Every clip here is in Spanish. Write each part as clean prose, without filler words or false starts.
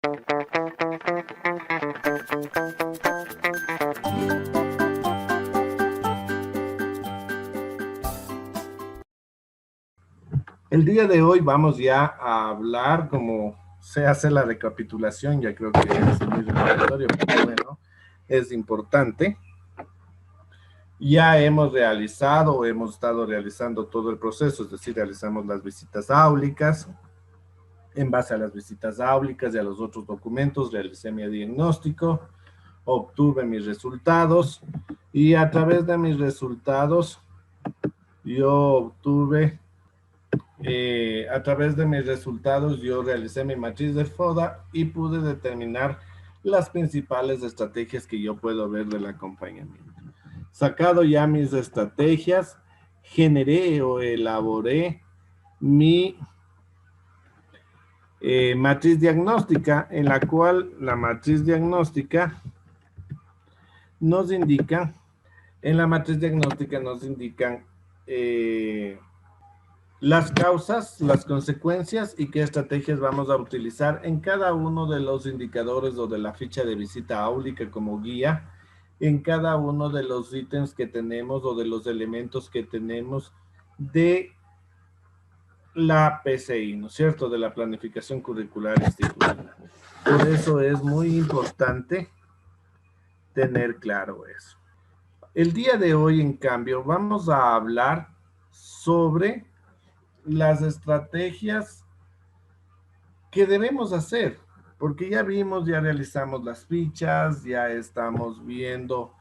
El día de hoy vamos ya a hablar, como se hace la recapitulación, ya creo que es muy recordatorio, pero bueno, es importante. Ya hemos realizado o hemos estado realizando todo el proceso, es decir, realizamos las visitas áulicas. En base a las visitas áulicas y a los otros documentos, realicé mi diagnóstico, obtuve mis resultados y a través de mis resultados yo obtuve a través de mis resultados yo realicé mi matriz de FODA y pude determinar las principales estrategias que yo puedo ver del acompañamiento. Sacado ya mis estrategias, generé o elaboré mi matriz diagnóstica, en la cual la matriz diagnóstica nos indica, en la matriz diagnóstica nos indican las causas, las consecuencias y qué estrategias vamos a utilizar en cada uno de los indicadores o de la ficha de visita áulica como guía, en cada uno de los ítems que tenemos o de los elementos que tenemos de la PCI, ¿no es cierto? De la planificación curricular institucional. Por eso es muy importante tener claro eso. El día de hoy, en cambio, vamos a hablar sobre las estrategias que debemos hacer, porque ya vimos, ya realizamos las fichas, ya estamos viendo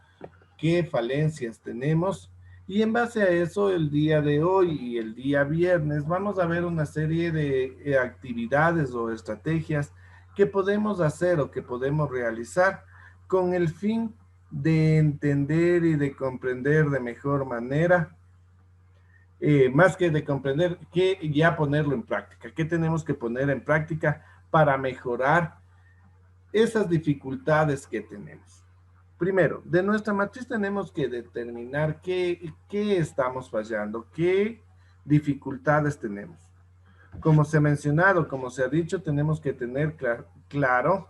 qué falencias tenemos y en base a eso el día de hoy y el día viernes vamos a ver una serie de actividades o estrategias que podemos hacer o que podemos realizar con el fin de entender y de comprender de mejor manera más que de comprender, que ya ponerlo en práctica. ¿Qué tenemos que poner en práctica para mejorar esas dificultades que tenemos? Primero, de nuestra matriz tenemos que determinar qué estamos fallando, qué dificultades tenemos. Como se ha mencionado, como se ha dicho, tenemos que tener claro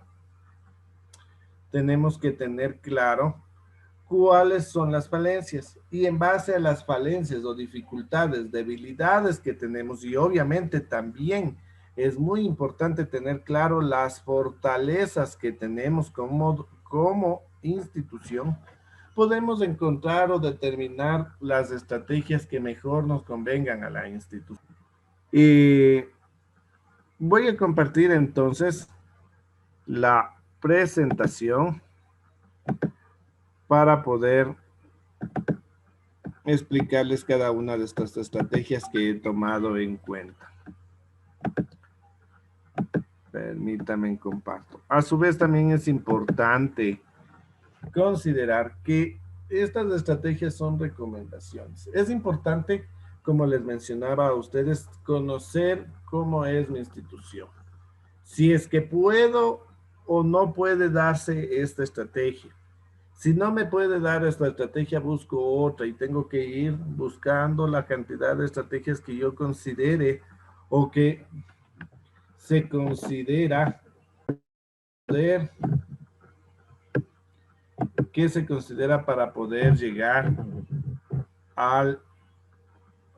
cuáles son las falencias y en base a las falencias o dificultades, debilidades que tenemos y obviamente también es muy importante tener claro las fortalezas que tenemos como institución, podemos encontrar o determinar las estrategias que mejor nos convengan a la institución. Y voy a compartir entonces la presentación para poder explicarles cada una de estas estrategias que he tomado en cuenta. Permítanme comparto. A su vez también es importante considerar que estas estrategias son recomendaciones. Es importante, como les mencionaba a ustedes, conocer cómo es mi institución. Si es que puedo o no puede darse esta estrategia. Si no me puede dar esta estrategia, busco otra y tengo que ir buscando la cantidad de estrategias que yo considere o que se considera poder, que se considera para poder llegar al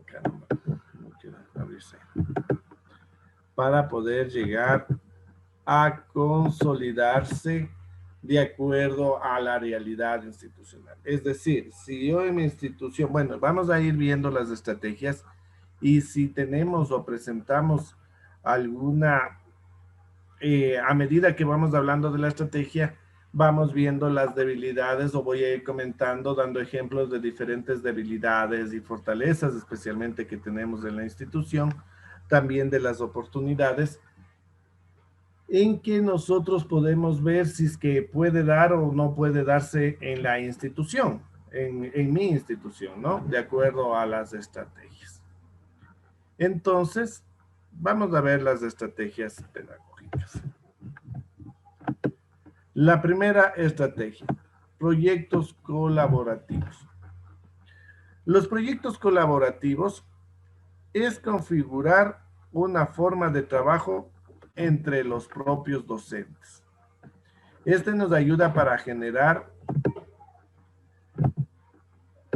caramba, no quiero abrirse, para poder llegar a consolidarse de acuerdo a la realidad institucional. Es decir, si yo en mi institución, bueno, vamos a ir viendo las estrategias y si tenemos o presentamos alguna, a medida que vamos hablando de la estrategia, vamos viendo las debilidades o voy a ir comentando, dando ejemplos de diferentes debilidades y fortalezas, especialmente que tenemos en la institución, también de las oportunidades en que nosotros podemos ver si es que puede dar o no puede darse en la institución, en mi institución, ¿no? De acuerdo a las estrategias. Entonces, vamos a ver las estrategias pedagógicas. La primera estrategia, proyectos colaborativos. Los proyectos colaborativos es configurar una forma de trabajo entre los propios docentes. Este nos ayuda para generar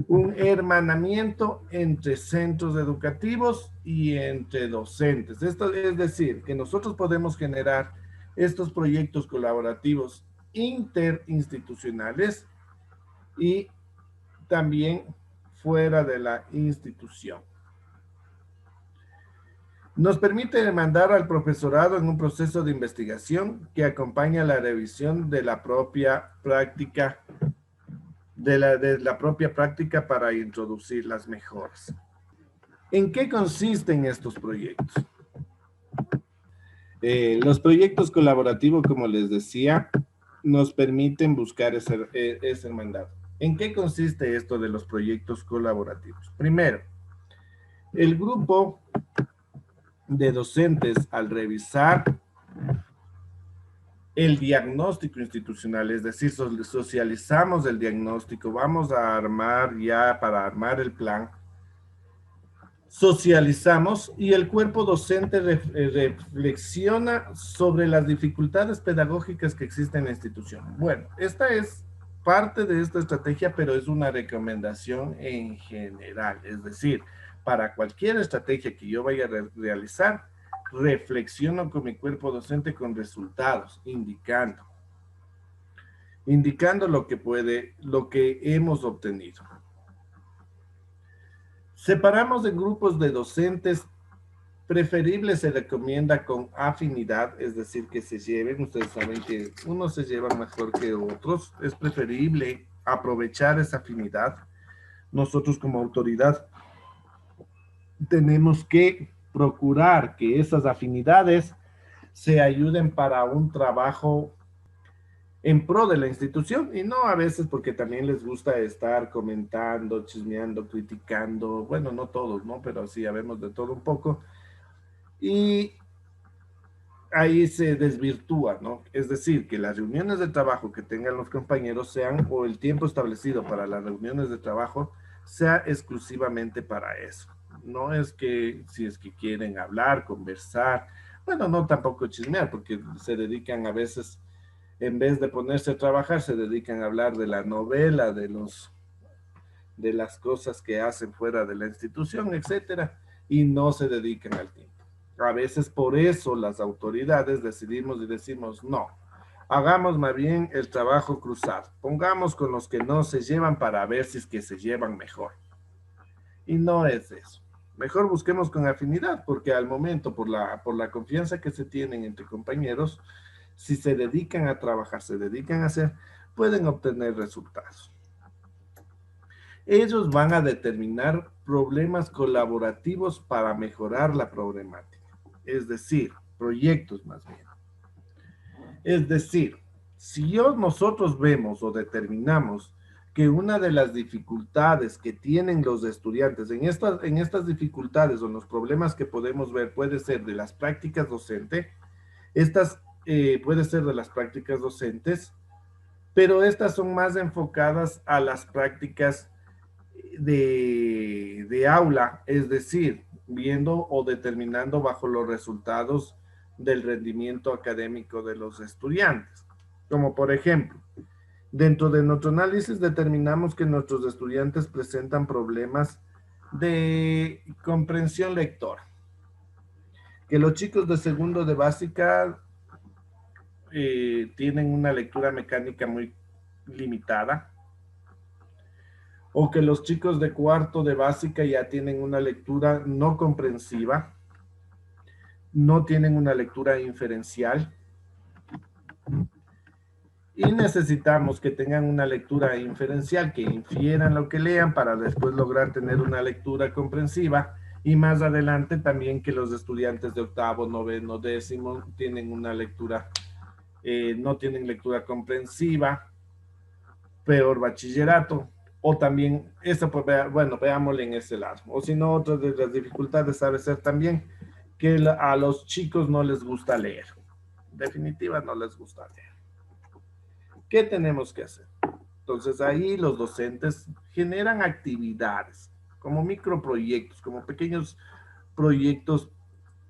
un hermanamiento entre centros educativos y entre docentes. Esto es decir, que nosotros podemos generar estos proyectos colaborativos interinstitucionales y también fuera de la institución. Nos permite mandar al profesorado en un proceso de investigación que acompaña la revisión de la propia práctica para introducir las mejoras. ¿En qué consisten estos proyectos? Los proyectos colaborativos, como les decía, nos permiten buscar ese mandato. ¿En qué consiste esto de los proyectos colaborativos? Primero, el grupo de docentes, al revisar el diagnóstico institucional, es decir, socializamos el diagnóstico, vamos a armar ya para armar el plan, socializamos y el cuerpo docente reflexiona sobre las dificultades pedagógicas que existen en la institución. Bueno, esta es parte de esta estrategia, pero es una recomendación en general, es decir, para cualquier estrategia que yo vaya a realizar, reflexiono con mi cuerpo docente con resultados, indicando lo que hemos obtenido. Separamos en grupos de docentes, preferible se recomienda con afinidad, es decir, que se lleven, ustedes saben que unos se llevan mejor que otros, es preferible aprovechar esa afinidad. Nosotros como autoridad tenemos que procurar que esas afinidades se ayuden para un trabajo en pro de la institución y no a veces porque también les gusta estar comentando, chismeando, criticando, bueno, no todos, ¿no? Pero sí, habemos de todo un poco y ahí se desvirtúa, ¿no? Es decir, que las reuniones de trabajo que tengan los compañeros sean, o el tiempo establecido para las reuniones de trabajo, sea exclusivamente para eso. No es que si es que quieren hablar, conversar, bueno, no tampoco chismear, porque se dedican a veces, en vez de ponerse a trabajar, se dedican a hablar de la novela, de las cosas que hacen fuera de la institución, etcétera, y no se dedican al tiempo. A veces por eso las autoridades decidimos y decimos, no, hagamos más bien el trabajo cruzado, pongamos con los que no se llevan para ver si es que se llevan mejor. Y no es eso. Mejor busquemos con afinidad, porque al momento, por la confianza que se tienen entre compañeros, si se dedican a trabajar, se dedican a hacer, pueden obtener resultados. Ellos van a determinar problemas colaborativos para mejorar la problemática, es decir, proyectos más bien. Es decir, si nosotros vemos o determinamos que una de las dificultades que tienen los estudiantes en estas dificultades o en los problemas que podemos ver puede ser de las prácticas docentes, puede ser de las prácticas docentes, pero estas son más enfocadas a las prácticas de aula, es decir, viendo o determinando bajo los resultados del rendimiento académico de los estudiantes. Como por ejemplo, dentro de nuestro análisis determinamos que nuestros estudiantes presentan problemas de comprensión lectora, que los chicos de segundo de básica tienen una lectura mecánica muy limitada, o que los chicos de cuarto de básica ya tienen una lectura no comprensiva, no tienen una lectura inferencial, y necesitamos que tengan una lectura inferencial, que infieran lo que lean para después lograr tener una lectura comprensiva, y más adelante también que los estudiantes de octavo, noveno, décimo tienen una lectura, no tienen lectura comprensiva, peor bachillerato, o también, eso pues, bueno, veámoslo en ese lado. O si no, otra de las dificultades sabe ser también que a los chicos no les gusta leer. En definitiva, no les gusta leer. ¿Qué tenemos que hacer? Entonces ahí los docentes generan actividades como microproyectos, como pequeños proyectos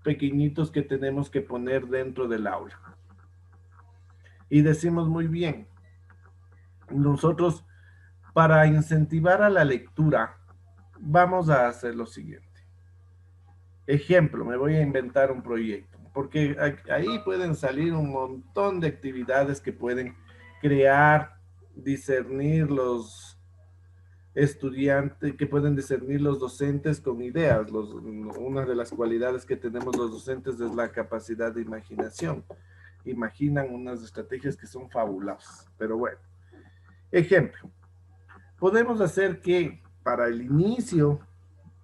pequeñitos que tenemos que poner dentro del aula. Y decimos muy bien, nosotros para incentivar a la lectura, vamos a hacer lo siguiente. Ejemplo, me voy a inventar un proyecto, porque ahí pueden salir un montón de actividades que pueden crear, discernir los estudiantes, que pueden discernir los docentes con ideas. Una de las cualidades que tenemos los docentes es la capacidad de imaginación. Imaginan unas estrategias que son fabulosas, pero bueno. Ejemplo, podemos hacer que para el inicio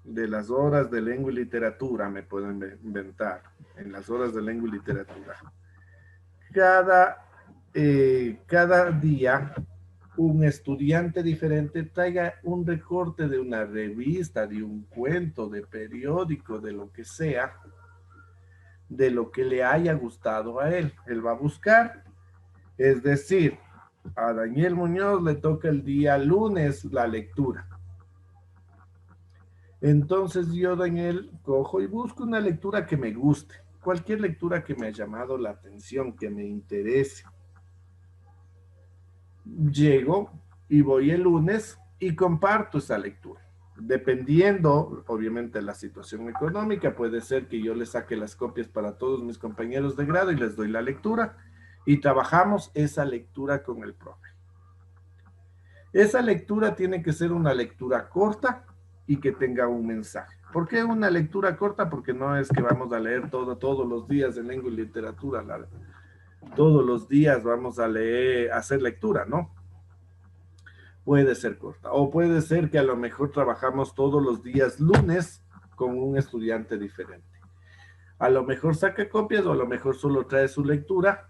de las horas de lengua y literatura, me puedo inventar, en las horas de lengua y literatura, cada día un estudiante diferente traiga un recorte de una revista, de un cuento, de periódico, de lo que sea, de lo que le haya gustado a él. Él va a buscar, es decir, a Daniel Muñoz le toca el día lunes la lectura. Entonces yo, Daniel, cojo y busco una lectura que me guste, cualquier lectura que me ha llamado la atención, que me interese. Llego y voy el lunes y comparto esa lectura. Dependiendo, obviamente, de la situación económica, puede ser que yo le saque las copias para todos mis compañeros de grado y les doy la lectura y trabajamos esa lectura con el profe. Esa lectura tiene que ser una lectura corta y que tenga un mensaje. ¿Por qué una lectura corta? Porque no es que vamos a leer todos los días en lengua y literatura, todos los días vamos a leer, hacer lectura, ¿no? Puede ser corta. O puede ser que a lo mejor trabajamos todos los días lunes con un estudiante diferente. A lo mejor saca copias o a lo mejor solo trae su lectura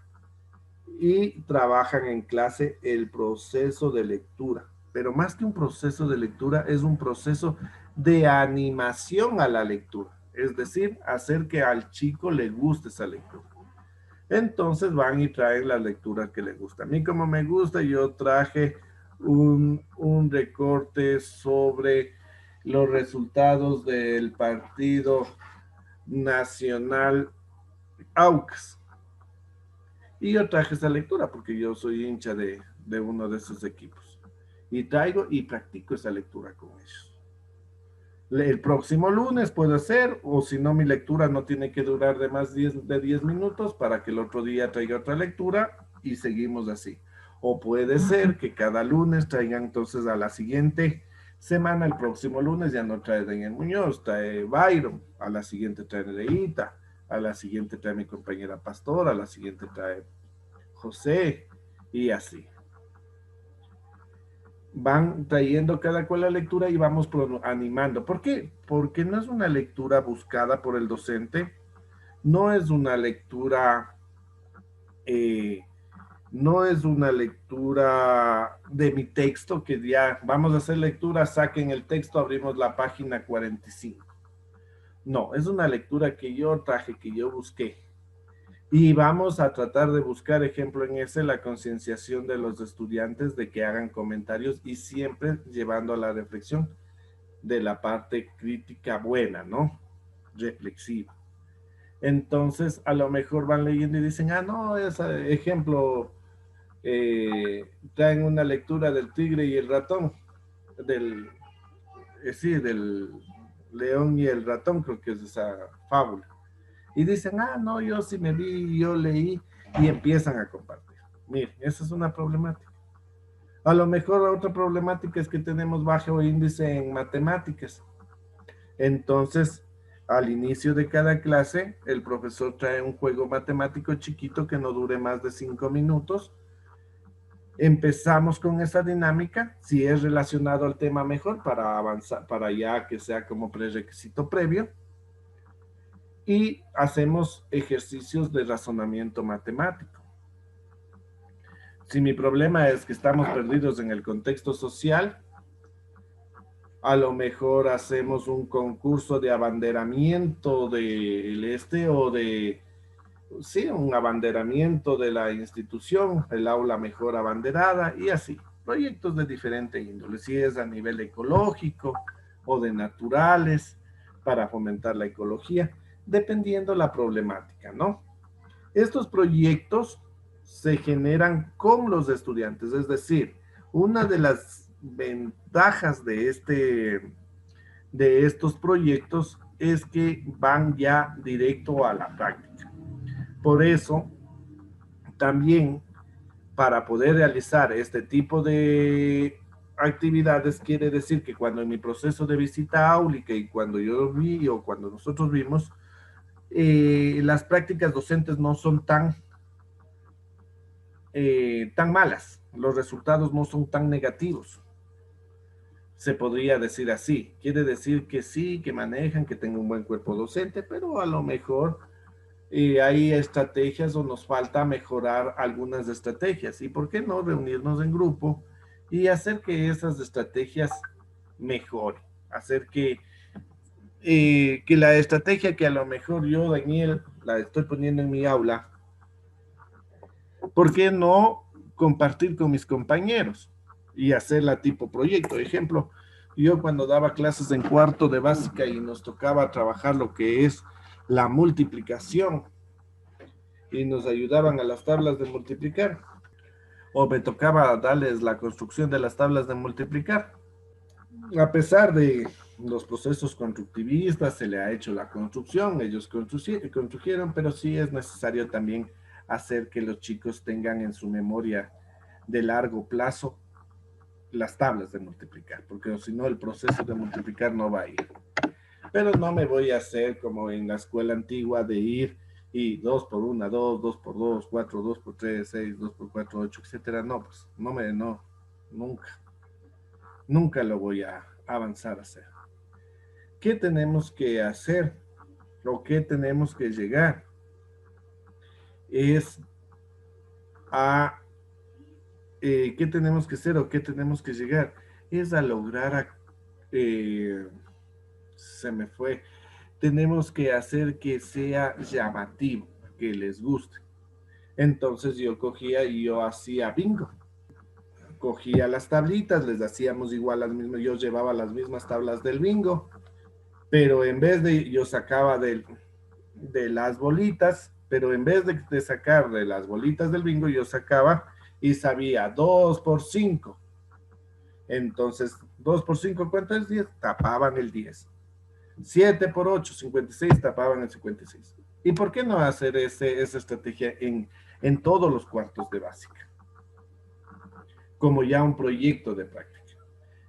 y trabajan en clase el proceso de lectura. Pero más que un proceso de lectura, es un proceso de animación a la lectura. Es decir, hacer que al chico le guste esa lectura. Entonces van y traen la lectura que le gusta. A mí como me gusta, yo traje un recorte sobre los resultados del partido nacional AUCAS. Y yo traje esa lectura porque yo soy hincha de uno de esos equipos. Y traigo y practico esa lectura con ellos. El próximo lunes puede ser, o si no, mi lectura no tiene que durar de más de 10 minutos para que el otro día traiga otra lectura y seguimos así. O puede ser que cada lunes traigan entonces a la siguiente semana, el próximo lunes ya no trae Daniel Muñoz, trae Byron, a la siguiente trae Nereida, a la siguiente trae mi compañera Pastora, a la siguiente trae José y así. Van trayendo cada cual la lectura y vamos animando. ¿Por qué? Porque no es una lectura buscada por el docente, no es una lectura, no es una lectura de mi texto, que ya vamos a hacer lectura, saquen el texto, abrimos la página 45. No, es una lectura que yo traje, que yo busqué. Y vamos a tratar de buscar, ejemplo en ese, la concienciación de los estudiantes de que hagan comentarios y siempre llevando a la reflexión de la parte crítica buena, ¿no? Reflexiva. Entonces, a lo mejor van leyendo y dicen, ah, no, ese ejemplo, traen una lectura del tigre y el ratón, del león y el ratón, creo que es esa fábula. Y dicen, ah, no, yo sí me vi, yo leí, y empiezan a compartir. Miren, esa es una problemática. A lo mejor otra problemática es que tenemos bajo índice en matemáticas. Entonces, al inicio de cada clase, el profesor trae un juego matemático chiquito que no dure más de 5 minutos. Empezamos con esa dinámica, si es relacionado al tema mejor, para avanzar, para ya que sea como prerequisito previo. Y hacemos ejercicios de razonamiento matemático. Si mi problema es que estamos perdidos en el contexto social, a lo mejor hacemos un concurso de abanderamiento un abanderamiento de la institución, el aula mejor abanderada y así. Proyectos de diferente índole, si es a nivel ecológico o de naturales, para fomentar la ecología. dependiendo la problemática, ¿no? Estos proyectos se generan con los estudiantes, es decir, una de las ventajas de estos proyectos es que van ya directo a la práctica. Por eso, también para poder realizar este tipo de actividades, quiere decir que cuando en mi proceso de visita áulica y cuando yo vi o cuando nosotros vimos, las prácticas docentes no son tan malas, los resultados no son tan negativos. Se podría decir así. Quiere decir que sí, que manejan, que tengan un buen cuerpo docente, pero a lo mejor hay estrategias o nos falta mejorar algunas estrategias. ¿Y por qué no reunirnos en grupo y hacer que esas estrategias mejoren? Hacer que la estrategia que a lo mejor yo, Daniel, la estoy poniendo en mi aula, ¿por qué no compartir con mis compañeros y hacerla tipo proyecto? Ejemplo, yo cuando daba clases en cuarto de básica y nos tocaba trabajar lo que es la multiplicación y nos ayudaban a las tablas de multiplicar, o me tocaba darles la construcción de las tablas de multiplicar. A pesar de los procesos constructivistas, se le ha hecho la construcción, ellos construyeron, pero sí es necesario también hacer que los chicos tengan en su memoria de largo plazo las tablas de multiplicar, porque si no el proceso de multiplicar no va a ir. Pero no me voy a hacer como en la escuela antigua de ir y 2 por 1, 2, 2 por 2, 4, 2 por 3, 6, 2 por 4, 8, etcétera. No, pues no, nunca lo voy a avanzar a hacer. ¿Qué tenemos que hacer o qué tenemos que llegar? Es a qué tenemos que hacer o qué tenemos que llegar. Es a lograr se me fue. Tenemos que hacer que sea llamativo, que les guste. Entonces yo cogía y yo hacía bingo. Cogía las tablitas, les hacíamos igual las mismas, yo llevaba las mismas tablas del bingo, pero en vez de, yo sacaba de las bolitas, pero en vez de sacar de las bolitas del bingo, yo sacaba y sabía 2 por 5. Entonces, 2 por 5, ¿cuánto es 10? Tapaban el 10. 7 por 8, 56, tapaban el 56. ¿Y por qué no hacer esa estrategia en todos los cuartos de básica? Como ya un proyecto de práctica.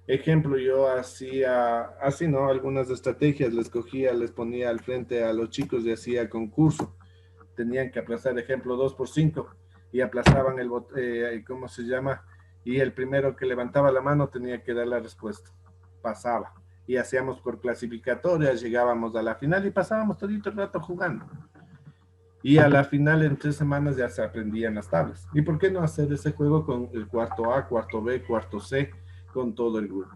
Ejemplo, yo hacía, así, ¿no? Algunas estrategias les cogía, les ponía al frente a los chicos y hacía concurso. Tenían que aplazar, ejemplo, 2 por 5 y aplazaban ¿cómo se llama? Y el primero que levantaba la mano tenía que dar la respuesta. Pasaba. Y hacíamos por clasificatorias, llegábamos a la final y pasábamos todo el rato jugando. Y a la final, en 3 semanas, ya se aprendían las tablas. ¿Y por qué no hacer ese juego con el cuarto A, cuarto B, cuarto C, con todo el grupo?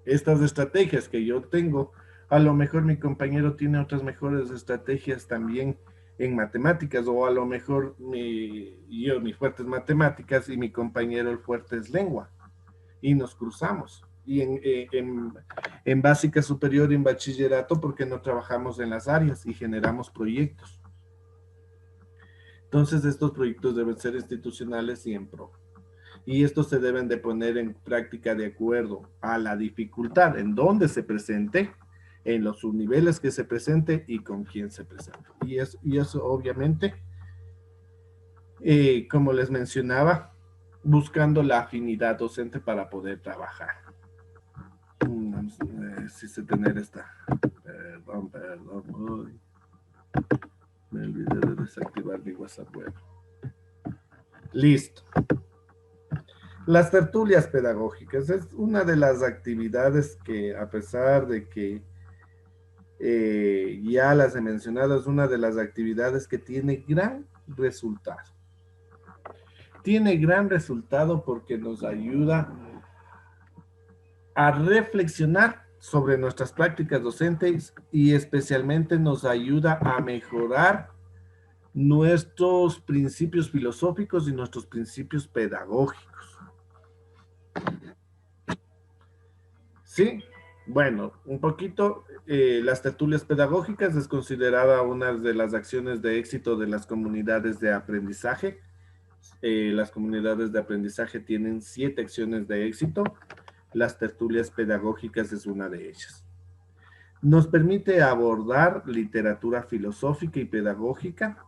Estas estrategias que yo tengo, a lo mejor mi compañero tiene otras mejores estrategias también en matemáticas, o a lo mejor mi fuerte es matemáticas y mi compañero el fuerte es lengua, y nos cruzamos. Y en básica superior y en bachillerato, porque no trabajamos en las áreas y generamos proyectos. Entonces, estos proyectos deben ser institucionales y en pro. Y estos se deben de poner en práctica de acuerdo a la dificultad, en dónde se presente, en los subniveles que se presente y con quién se presente. Y eso obviamente, como les mencionaba, buscando la afinidad docente para poder trabajar. Necesito tener esta. Perdón. Uy. Me olvidé de desactivar mi WhatsApp web. Listo. Las tertulias pedagógicas es una de las actividades que, a pesar de que ya las he mencionado, es una de las actividades que tiene gran resultado. Tiene gran resultado porque nos ayuda a reflexionar sobre nuestras prácticas docentes y especialmente nos ayuda a mejorar nuestros principios filosóficos y nuestros principios pedagógicos. ¿Sí? Bueno, un poquito, las tertulias pedagógicas es considerada una de las acciones de éxito de las comunidades de aprendizaje. Las comunidades de aprendizaje tienen 7 acciones de éxito. Las tertulias pedagógicas es una de ellas. Nos permite abordar literatura filosófica y pedagógica,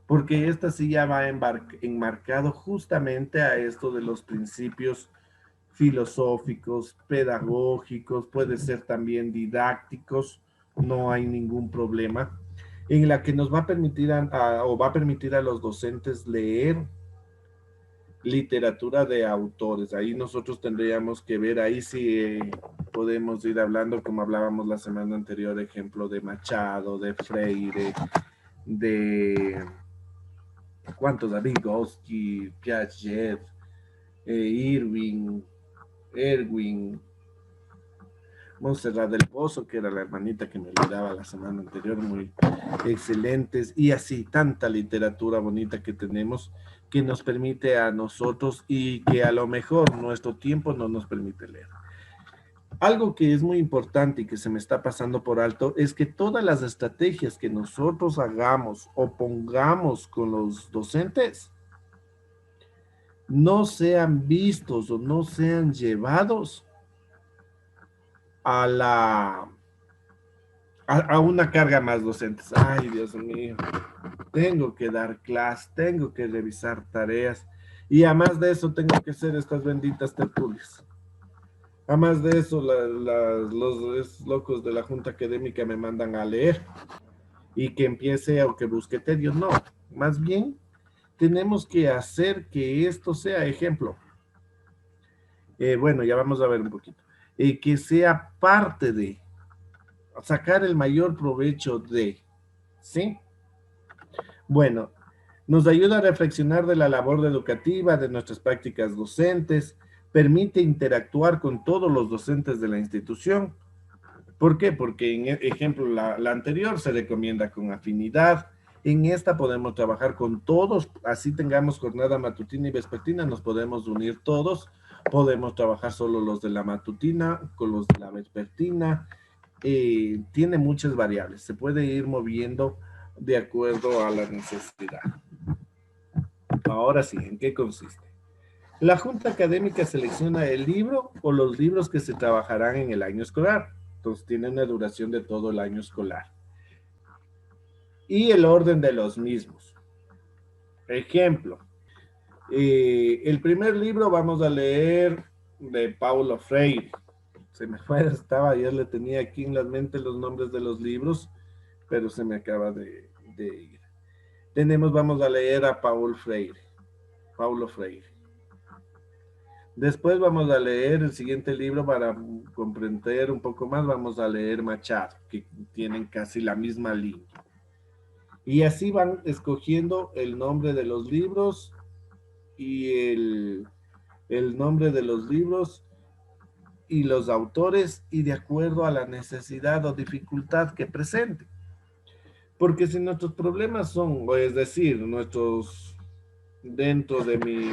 porque esta sí ya va enmarcado justamente a esto de los principios filosóficos, pedagógicos, puede ser también didácticos, no hay ningún problema, en la que nos va a permitir o va a permitir a los docentes leer literatura de autores. Ahí nosotros tendríamos que ver, ahí sí podemos ir hablando, como hablábamos la semana anterior, ejemplo de Machado, de Freire, de ¿cuántos? De Vygotsky, Piaget, Irving, Erwin, Montserrat del Pozo, que era la hermanita que me olvidaba la semana anterior, muy excelentes, y así tanta literatura bonita que tenemos que nos permite a nosotros y que a lo mejor nuestro tiempo no nos permite leer. Algo que es muy importante y que se me está pasando por alto es que todas las estrategias que nosotros hagamos o pongamos con los docentes no sean vistos o no sean llevados a una carga más docentes. Ay, Dios mío, tengo que dar clases, tengo que revisar tareas y además de eso tengo que hacer estas benditas tertulias. Además de eso, los locos de la Junta Académica me mandan a leer y que empiece o que busque tedio. No, más bien tenemos que hacer que esto sea ejemplo. Bueno, ya vamos a ver un poquito. Que sea parte de sacar el mayor provecho de, ¿sí? Bueno, nos ayuda a reflexionar de la labor educativa, de nuestras prácticas docentes, permite interactuar con todos los docentes de la institución. ¿Por qué? Porque en ejemplo, la anterior se recomienda con afinidad. En esta podemos trabajar con todos, así tengamos jornada matutina y vespertina, nos podemos unir todos. Podemos trabajar solo los de la matutina, con los de la vespertina. Tiene muchas variables, se puede ir moviendo de acuerdo a la necesidad. Ahora sí, ¿en qué consiste? La Junta Académica selecciona el libro o los libros que se trabajarán en el año escolar. Entonces tiene una duración de todo el año escolar. Y el orden de los mismos. Ejemplo, el primer libro vamos a leer de Paulo Freire. Se me fue, ayer le tenía aquí en la mente los nombres de los libros, pero se me acaba de ir. Vamos a leer a Paulo Freire. Después vamos a leer el siguiente libro para comprender un poco más. Vamos a leer Machado, que tienen casi la misma línea. Y así van escogiendo el nombre de los libros y el nombre de los libros y los autores y de acuerdo a la necesidad o dificultad que presente. Porque si nuestros problemas son, es decir, dentro de mi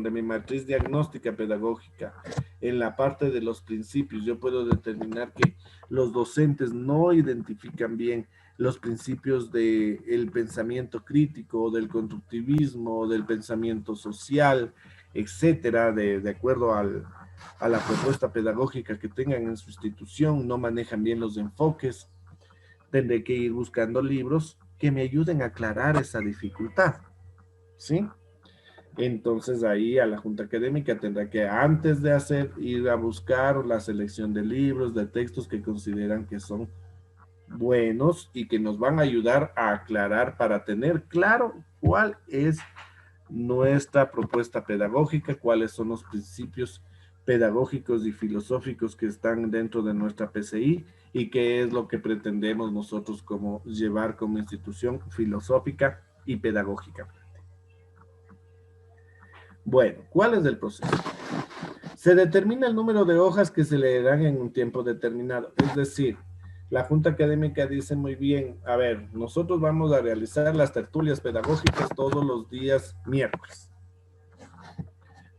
de mi matriz diagnóstica pedagógica, en la parte de los principios, yo puedo determinar que los docentes no identifican bien los principios del pensamiento crítico, del constructivismo, del pensamiento social, etcétera, de acuerdo a la propuesta pedagógica que tengan en su institución, no manejan bien los enfoques. Tendré que ir buscando libros que me ayuden a aclarar esa dificultad, ¿sí? Entonces ahí a la Junta Académica tendrá que antes de ir a buscar la selección de libros, de textos que consideran que son buenos y que nos van a ayudar a aclarar para tener claro cuál es nuestra propuesta pedagógica, cuáles son los principios pedagógicos y filosóficos que están dentro de nuestra PCI y qué es lo que pretendemos nosotros como llevar como institución filosófica y pedagógica. Bueno, ¿cuál es el proceso? Se determina el número de hojas que se leerán en un tiempo determinado. Es decir, la Junta Académica dice muy bien, a ver, nosotros vamos a realizar las tertulias pedagógicas todos los días miércoles.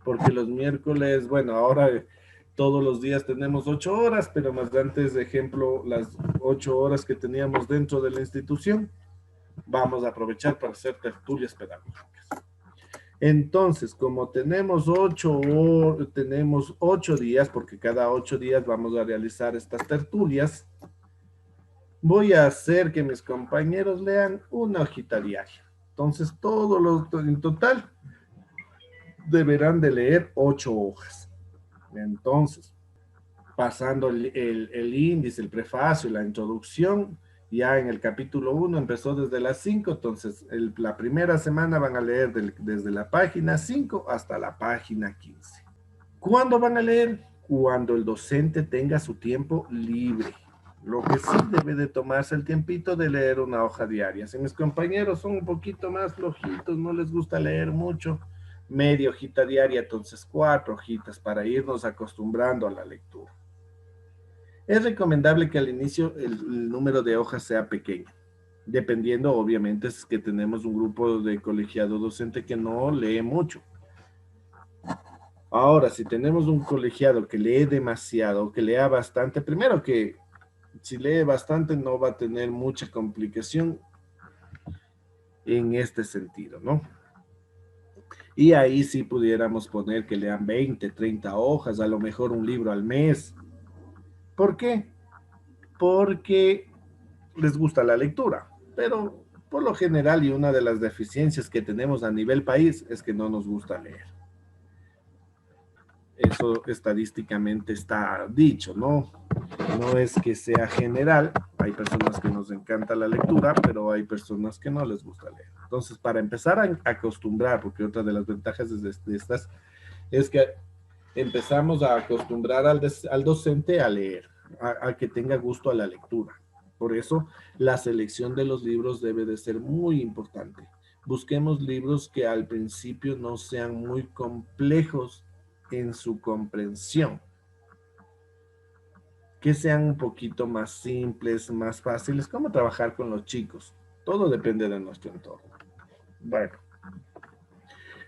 Porque los miércoles, bueno, ahora todos los días tenemos 8 horas, pero más antes, de ejemplo, las 8 horas que teníamos dentro de la institución, vamos a aprovechar para hacer tertulias pedagógicas. Entonces, como tenemos 8 días, porque cada 8 días vamos a realizar estas tertulias, voy a hacer que mis compañeros lean una hojita diaria. Entonces, en total deberán de leer 8 hojas. Entonces, pasando el índice, el prefacio, la introducción, ya en el capítulo 1 empezó desde las 5, entonces la primera semana van a leer desde la página 5 hasta la página 15. ¿Cuándo van a leer? Cuando el docente tenga su tiempo libre. Lo que sí debe de tomarse el tiempito de leer una hoja diaria. Si mis compañeros son un poquito más flojitos, no les gusta leer mucho, media hojita diaria, entonces 4 hojitas para irnos acostumbrando a la lectura. Es recomendable que al inicio el número de hojas sea pequeño, dependiendo obviamente si es que tenemos un grupo de colegiado docente que no lee mucho. Ahora, si tenemos un colegiado que lee demasiado, que lea bastante, primero que si lee bastante no va a tener mucha complicación en este sentido, ¿no? Y ahí sí pudiéramos poner que lean 20, 30 hojas, a lo mejor un libro al mes. ¿Por qué? Porque les gusta la lectura, pero por lo general y una de las deficiencias que tenemos a nivel país es que no nos gusta leer. Eso estadísticamente está dicho, ¿no? No es que sea general, hay personas que nos encanta la lectura, pero hay personas que no les gusta leer. Entonces, para empezar a acostumbrar, porque otra de las ventajas de estas es que empezamos a acostumbrar al docente a leer, a que tenga gusto a la lectura. Por eso, la selección de los libros debe de ser muy importante. Busquemos libros que al principio no sean muy complejos en su comprensión, que sean un poquito más simples, más fáciles, como trabajar con los chicos. Todo depende de nuestro entorno. Bueno,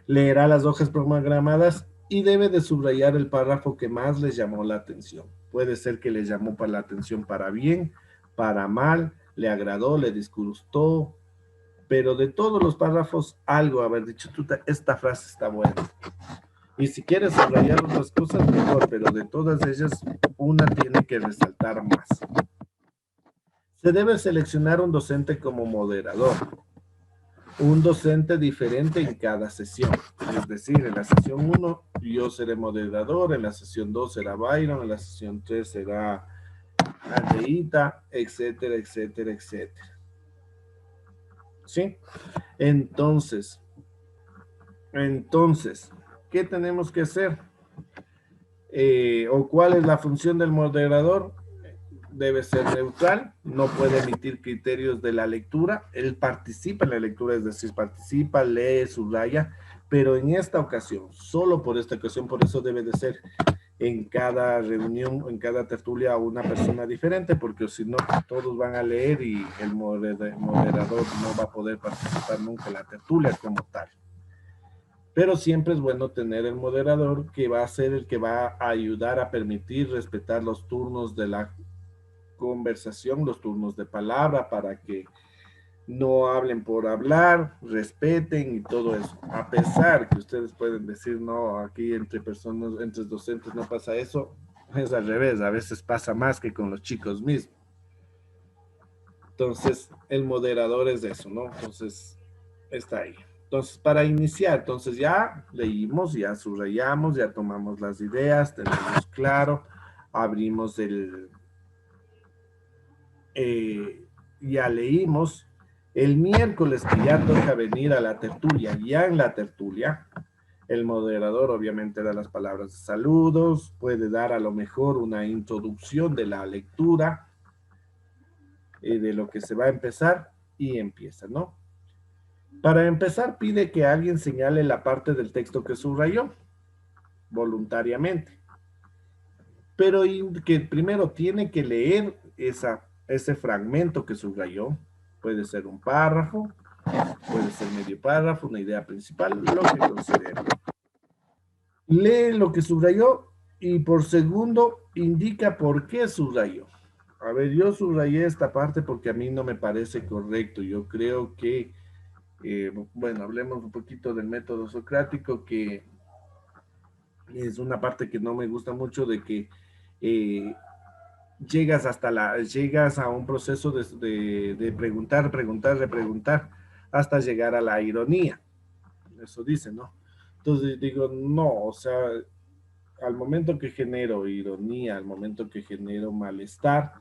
leerá las hojas programadas y debe de subrayar el párrafo que más les llamó la atención. Puede ser que les llamó para la atención para bien, para mal, le agradó, le disgustó, pero de todos los párrafos, algo haber dicho, esta frase está buena. Y si quieres subrayar otras cosas, mejor, pero de todas ellas, una tiene que resaltar más. Se debe seleccionar un docente como moderador. Un docente diferente en cada sesión. Es decir, en la sesión 1 yo seré moderador, en la sesión 2 será Byron, en la sesión 3 será Andeita, etcétera, etcétera, etcétera. ¿Sí? Entonces, ¿qué tenemos que hacer? ¿O cuál es la función del moderador? Debe ser neutral, no puede emitir criterios de la lectura, él participa en la lectura, es decir, participa, lee, subraya, pero en esta ocasión, solo por esta ocasión, por eso debe de ser en cada reunión, en cada tertulia, una persona diferente, porque si no, todos van a leer y el moderador no va a poder participar nunca en la tertulia como tal. Pero siempre es bueno tener el moderador que va a ser el que va a ayudar a permitir respetar los turnos de la conversación, los turnos de palabra, para que no hablen por hablar, respeten y todo eso. A pesar que ustedes pueden decir, no, aquí entre personas, entre docentes no pasa eso, es al revés, a veces pasa más que con los chicos mismos. Entonces, el moderador es eso, ¿no? Entonces, está ahí. Entonces, para iniciar, entonces ya leímos, ya subrayamos, ya tomamos las ideas, tenemos claro, abrimos ya leímos. El miércoles que ya toca venir a la tertulia, ya en la tertulia, el moderador obviamente da las palabras de saludos, puede dar a lo mejor una introducción de la lectura, de lo que se va a empezar, y empieza, ¿no? Para empezar, pide que alguien señale la parte del texto que subrayó, voluntariamente. Pero que primero tiene que leer ese fragmento que subrayó. Puede ser un párrafo, puede ser medio párrafo, una idea principal, lo que considere. Lee lo que subrayó Y por segundo, indica por qué subrayó. A ver, yo subrayé esta parte porque a mí no me parece correcto. Yo creo que, bueno, hablemos un poquito del método socrático, que es una parte que no me gusta mucho de que eh, llegas a un proceso de preguntar, preguntar, repreguntar, hasta llegar a la ironía. Eso dice, ¿no? Entonces digo, no, o sea, al momento que genero ironía, al momento que genero malestar,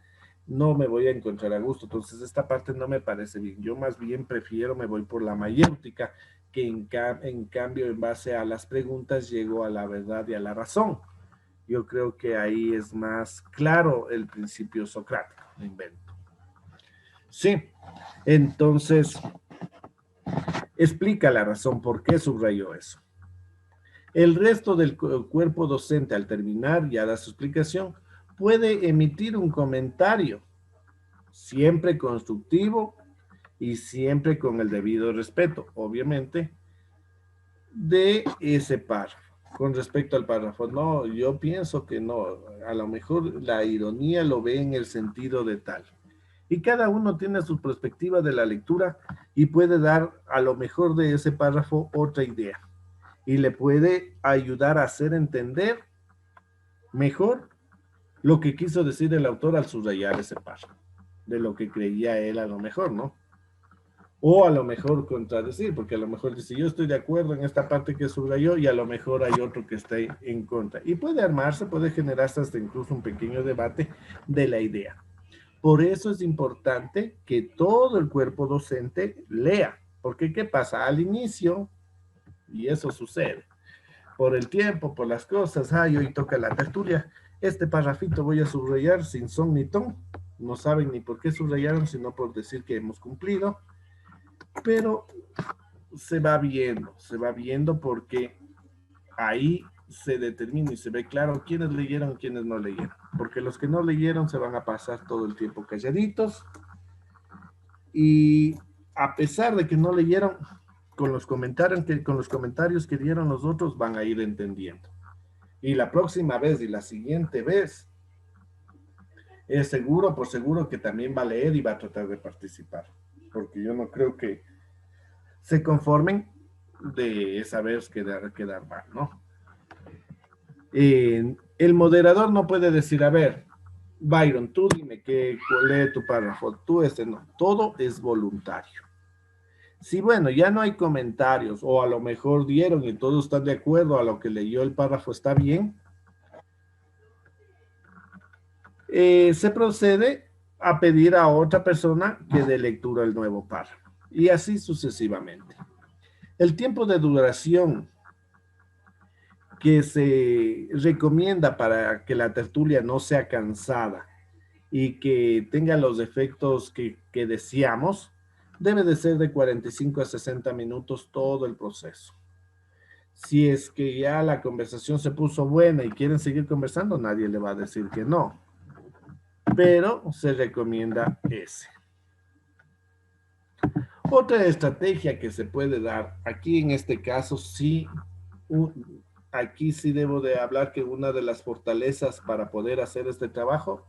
no me voy a encontrar a gusto. Entonces, esta parte no me parece bien. Yo más bien prefiero, me voy por la mayéutica, que en cambio, en base a las preguntas, llego a la verdad y a la razón. Yo creo que ahí es más claro el principio socrático, lo invento. Sí, entonces, explica la razón por qué subrayó eso. El resto del cuerpo docente, al terminar ya da su explicación, puede emitir un comentario, siempre constructivo y siempre con el debido respeto, obviamente, de ese párrafo. Con respecto al párrafo, no, yo pienso que no, a lo mejor la ironía lo ve en el sentido de tal. Y cada uno tiene su perspectiva de la lectura y puede dar a lo mejor de ese párrafo otra idea y le puede ayudar a hacer entender mejor lo que quiso decir el autor al subrayar ese párrafo, de lo que creía él a lo mejor, ¿no? O a lo mejor contradecir, porque a lo mejor dice, yo estoy de acuerdo en esta parte que subrayó y a lo mejor hay otro que está en contra. Y puede armarse, puede generarse hasta incluso un pequeño debate de la idea. Por eso es importante que todo el cuerpo docente lea, porque ¿qué pasa? Al inicio, y eso sucede, por el tiempo, por las cosas, hoy toca la tertulia, este parrafito voy a subrayar sin son ni ton, no saben ni por qué subrayaron, sino por decir que hemos cumplido, pero se va viendo porque ahí se determina y se ve claro quiénes leyeron y quiénes no leyeron, porque los que no leyeron se van a pasar todo el tiempo calladitos y a pesar de que no leyeron, con los comentarios que dieron los otros van a ir entendiendo. Y la próxima vez y la siguiente vez, es seguro, por seguro que también va a leer y va a tratar de participar. Porque yo no creo que se conformen de esa vez quedar mal, ¿no? El moderador no puede decir, a ver, Byron, tú dime que lee tu párrafo, tú no. Todo es voluntario. Si bueno, ya no hay comentarios o a lo mejor dieron y todos están de acuerdo a lo que leyó el párrafo, está bien, se procede a pedir a otra persona que dé lectura al nuevo párrafo y así sucesivamente. El tiempo de duración que se recomienda para que la tertulia no sea cansada y que tenga los efectos que deseamos, debe de ser de 45 a 60 minutos todo el proceso. Si es que ya la conversación se puso buena y quieren seguir conversando, nadie le va a decir que no, pero se recomienda ese. Otra estrategia que se puede dar, aquí en este caso sí, aquí sí debo de hablar que una de las fortalezas para poder hacer este trabajo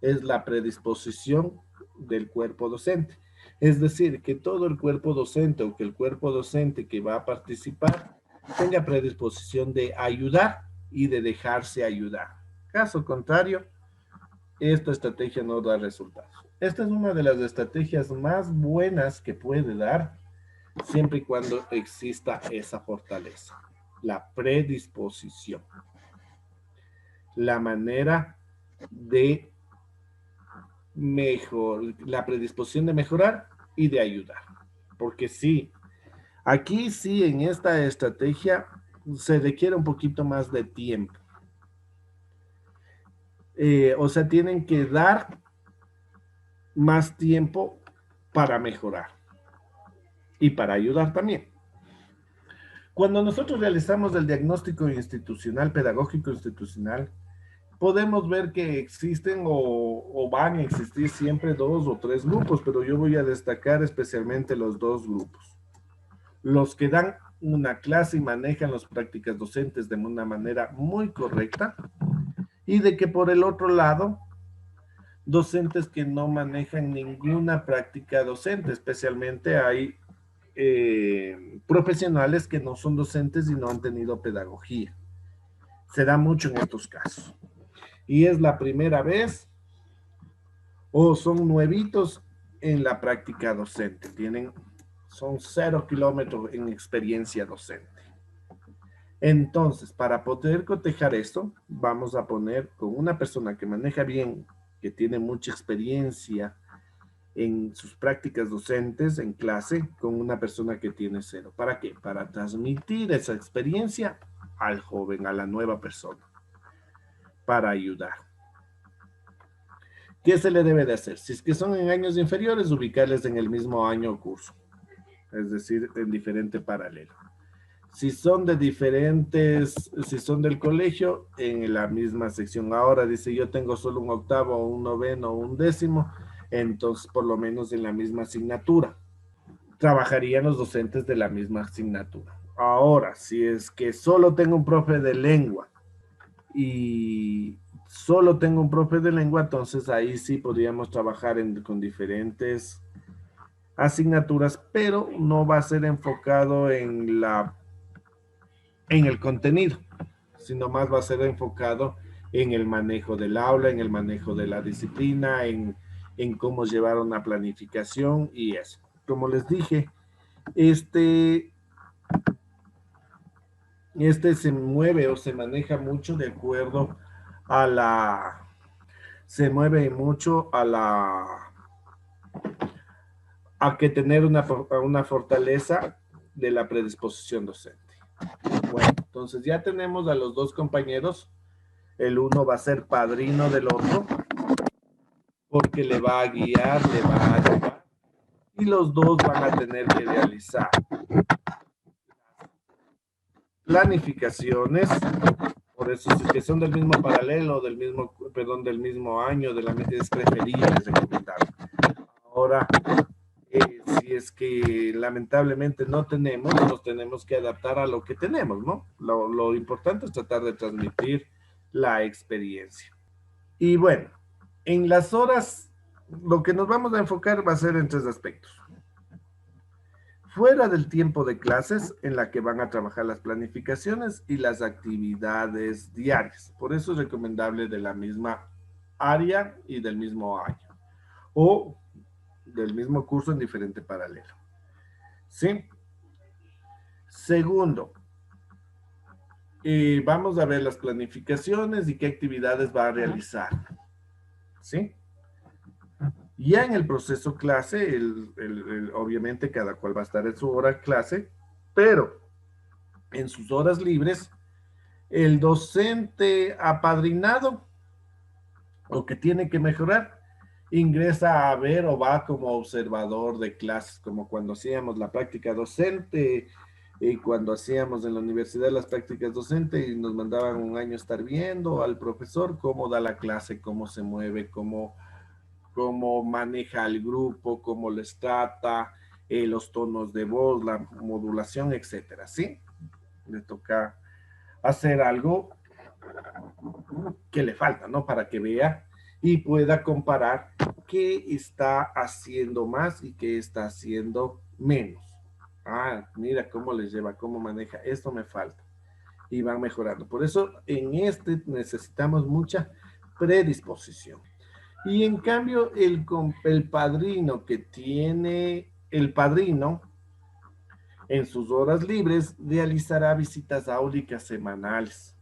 es la predisposición del cuerpo docente. Es decir, que todo el cuerpo docente o que el cuerpo docente que va a participar tenga predisposición de ayudar y de dejarse ayudar. Caso contrario, esta estrategia no da resultados. Esta es una de las estrategias más buenas que puede dar siempre y cuando exista esa fortaleza, la predisposición, la manera de la predisposición de mejorar y de ayudar. Porque sí, aquí sí, en esta estrategia se requiere un poquito más de tiempo. O sea, tienen que dar más tiempo para mejorar y para ayudar también. Cuando nosotros realizamos el diagnóstico institucional, pedagógico institucional, podemos ver que existen o van a existir siempre dos o tres grupos, pero yo voy a destacar especialmente los dos grupos. Los que dan una clase y manejan las prácticas docentes de una manera muy correcta, y de que por el otro lado, docentes que no manejan ninguna práctica docente, especialmente hay profesionales que no son docentes y no han tenido pedagogía. Se da mucho en estos casos. Y es la primera vez o son nuevitos en la práctica docente. Son 0 kilómetros en experiencia docente. Entonces, para poder cotejar esto, vamos a poner con una persona que maneja bien, que tiene mucha experiencia en sus prácticas docentes en clase, con una persona que tiene 0. ¿Para qué? Para transmitir esa experiencia al joven, a la nueva persona, para ayudar. ¿Qué se le debe de hacer? Si es que son en años inferiores, ubicarles en el mismo año o curso, es decir, en diferente paralelo. Si son de diferentes, si son del colegio, en la misma sección. Ahora dice, yo tengo solo un octavo, un noveno, un décimo, entonces por lo menos en la misma asignatura. Trabajarían los docentes de la misma asignatura. Ahora, si es que solo tengo un profe de lengua y solo tengo un profe de lengua, entonces ahí sí podríamos trabajar con diferentes asignaturas, pero no va a ser enfocado en el contenido, sino más va a ser enfocado en el manejo del aula, en el manejo de la disciplina, en cómo llevar una planificación y eso. Como les dije, este se mueve o se maneja mucho de acuerdo se mueve mucho a que tener una fortaleza de la predisposición docente. Bueno, entonces ya tenemos a los dos compañeros. El uno va a ser padrino del otro, porque le va a guiar, le va a ayudar, y los dos van a tener que realizar planificaciones. Por eso, si es que son del mismo paralelo, del mismo año, es preferible recomendar. Ahora, si es que lamentablemente no tenemos, nos tenemos que adaptar a lo que tenemos, ¿no? Lo importante es tratar de transmitir la experiencia. Y bueno, en las horas, lo que nos vamos a enfocar va a ser en 3 aspectos. Fuera del tiempo de clases, en la que van a trabajar las planificaciones y las actividades diarias. Por eso es recomendable de la misma área y del mismo año, o del mismo curso en diferente paralelo. ¿Sí? Segundo, vamos a ver las planificaciones y qué actividades va a realizar. ¿Sí? Ya en el proceso clase, obviamente cada cual va a estar en su hora clase, pero en sus horas libres, el docente apadrinado o que tiene que mejorar, ingresa a ver o va como observador de clases, como cuando hacíamos la práctica docente y cuando hacíamos en la universidad las prácticas docentes y nos mandaban un año estar viendo al profesor cómo da la clase, cómo se mueve, cómo maneja al grupo, cómo les trata, los tonos de voz, la modulación, etcétera, ¿sí? Le toca hacer algo que le falta, ¿no? Para que vea y pueda comparar qué está haciendo más y qué está haciendo menos. Ah, mira cómo les lleva, cómo maneja, esto me falta. Y van mejorando. Por eso en necesitamos mucha predisposición. Y en cambio, el padrino que tiene el padrino, en sus horas libres, realizará visitas áulicas semanales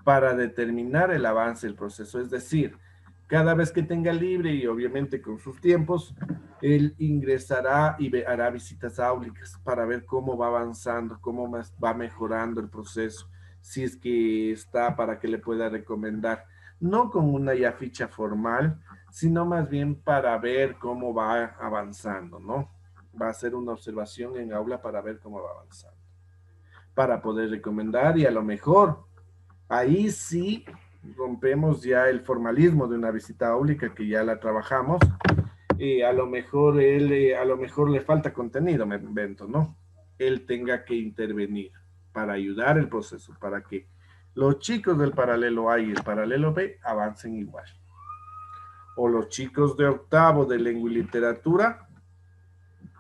para determinar el avance del proceso. Es decir, cada vez que tenga libre y obviamente con sus tiempos, él ingresará y hará visitas áulicas para ver cómo va avanzando, cómo va mejorando el proceso, si es que está para que le pueda recomendar, no con una ya ficha formal, sino más bien para ver cómo va avanzando, ¿no? Va a ser una observación en aula para ver cómo va avanzando, para poder recomendar y a lo mejor ahí sí rompemos ya el formalismo de una visita áulica que ya la trabajamos. A lo mejor le falta contenido, me invento, ¿no? él tenga que intervenir para ayudar el proceso, para que los chicos del paralelo A y el paralelo B avancen igual. O los chicos de octavo de lengua y literatura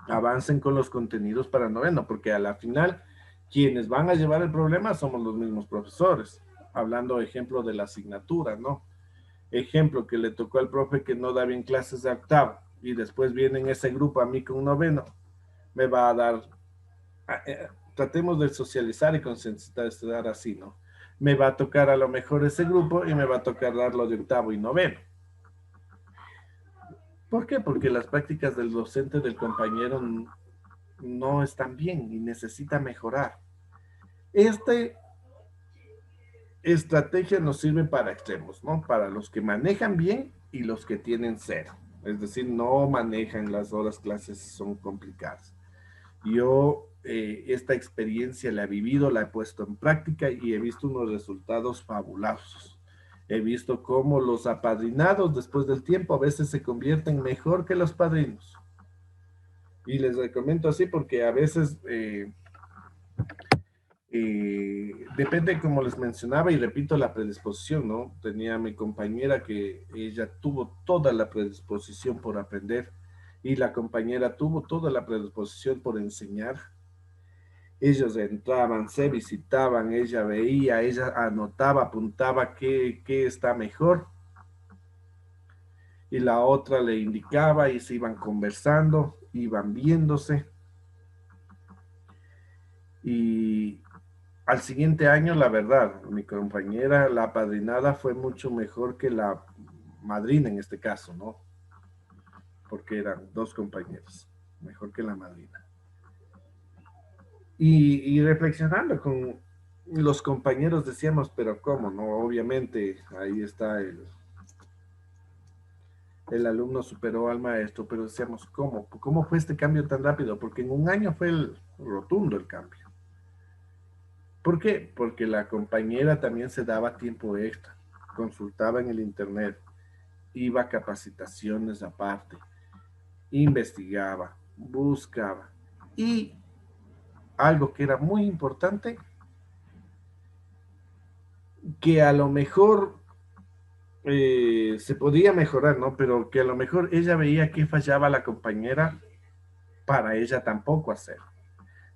avancen con los contenidos para noveno, porque a la final quienes van a llevar el problema somos los mismos profesores. Hablando, ejemplo, de la asignatura, ¿no? Ejemplo que le tocó al profe que no da bien clases de octavo y después viene en ese grupo a mí con noveno, me va a dar, tratemos de socializar y concientizar así, ¿no? Me va a tocar a lo mejor ese grupo y me va a tocar darlo de octavo y noveno. ¿Por qué? Porque las prácticas del docente, del compañero, no están bien y necesita mejorar. Esta estrategia nos sirve para extremos, ¿no? Para los que manejan bien y los que tienen cero. Es decir, no manejan las horas clases, son complicadas. Yo esta experiencia la he vivido, la he puesto en práctica y he visto unos resultados fabulosos. He visto cómo los apadrinados después del tiempo a veces se convierten mejor que los padrinos. Y les comento así porque a veces depende, como les mencionaba, y repito, la predisposición, ¿no? Tenía mi compañera que ella tuvo toda la predisposición por aprender y la compañera tuvo toda la predisposición por enseñar. Ellos entraban, se visitaban, ella veía, ella anotaba, apuntaba qué está mejor y la otra le indicaba y se iban conversando, iban viéndose y al siguiente año, la verdad, mi compañera, la apadrinada fue mucho mejor que la madrina en este caso, ¿no? Porque eran dos compañeros, mejor que la madrina. Y reflexionando con los compañeros decíamos, pero ¿cómo? No, obviamente ahí está el alumno superó al maestro, pero decíamos, ¿cómo fue este cambio tan rápido? Porque en un año fue el rotundo el cambio. ¿Por qué? Porque la compañera también se daba tiempo extra, consultaba en el internet, iba a capacitaciones aparte, investigaba, buscaba. Y algo que era muy importante, que a lo mejor se podía mejorar, ¿no? Pero que a lo mejor ella veía que fallaba la compañera para ella tampoco hacer.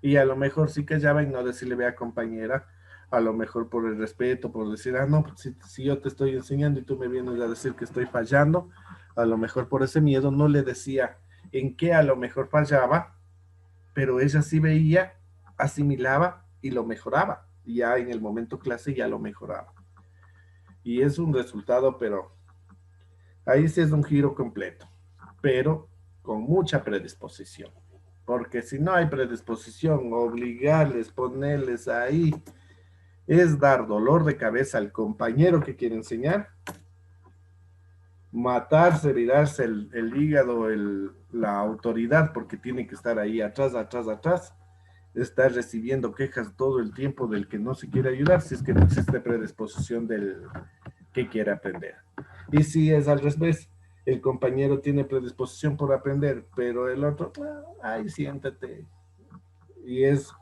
Y a lo mejor sí callaba y no decirle, vea compañera, a lo mejor por el respeto, por decir, no, pues si yo te estoy enseñando y tú me vienes a decir que estoy fallando, a lo mejor por ese miedo no le decía en qué a lo mejor fallaba, pero ella sí veía, asimilaba y lo mejoraba. Y ya en el momento clase ya lo mejoraba. Y es un resultado, pero ahí sí es un giro completo, pero con mucha predisposición. Porque si no hay predisposición, obligarles, ponerles ahí, es dar dolor de cabeza al compañero que quiere enseñar, matarse, virarse el hígado, la autoridad, porque tiene que estar ahí atrás, atrás, atrás, estar recibiendo quejas todo el tiempo del que no se quiere ayudar, si es que no existe predisposición del que quiere aprender. Y si es al revés, el compañero tiene predisposición por aprender, pero el otro, ay, siéntate. Y es